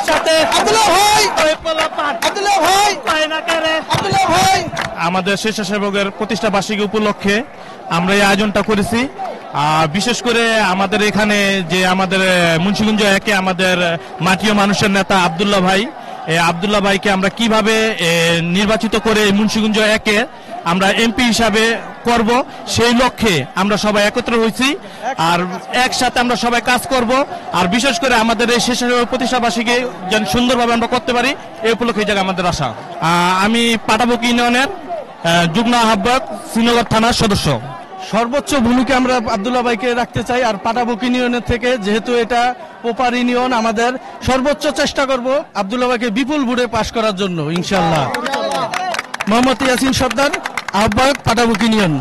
সাথে আমাদের স্বেচ্ছাসেবকের প্রতিষ্ঠা বার্ষিকী উপলক্ষে আমরা এই আয়োজনটা করেছি। বিশেষ করে আমাদের এখানে যে আমাদের মুন্সিগঞ্জ একে আমাদের মাটিও মানুষের নেতা আব্দুল্লাহ ভাই, আব্দুল্লাহ ভাইকে আমরা কিভাবে নির্বাচিত করে মুন্সিগঞ্জ একে আমরা এমপি হিসাবে করব সেই লক্ষ্যে আমরা সবাই একত্র হয়েছি। আর একসাথে আমরা সবাই কাজ করব। আর বিশেষ করে আমাদের এই স্বেচ্ছাসেবক প্রতিষ্ঠা বার্ষিকী যেন সুন্দরভাবে আমরা করতে পারি এই উপলক্ষে জায়গা আমাদের আশা। আমি পাটাবুক ইউনিয়নের যুগ্ম আহ্বায়ক, শ্রীনগর থানার সদস্য। সর্বোচ্চ ভূমিকা আমরা আব্দুল্লাহ ভাইকে রাখতে চাই। আর পাটাবুক ইউনিয়নের থেকে যেহেতু এটা পোপার ইউনিয়ন, আমাদের সর্বোচ্চ চেষ্টা করব আব্দুল্লাহ ভাইকে বিপুল ভোটে পাশ করার জন্য ইনশাআল্লাহ। মোহাম্মদ ইয়াসিন সর্দার, আহ্বায়ক, পাটাবুক ইউনিয়ন।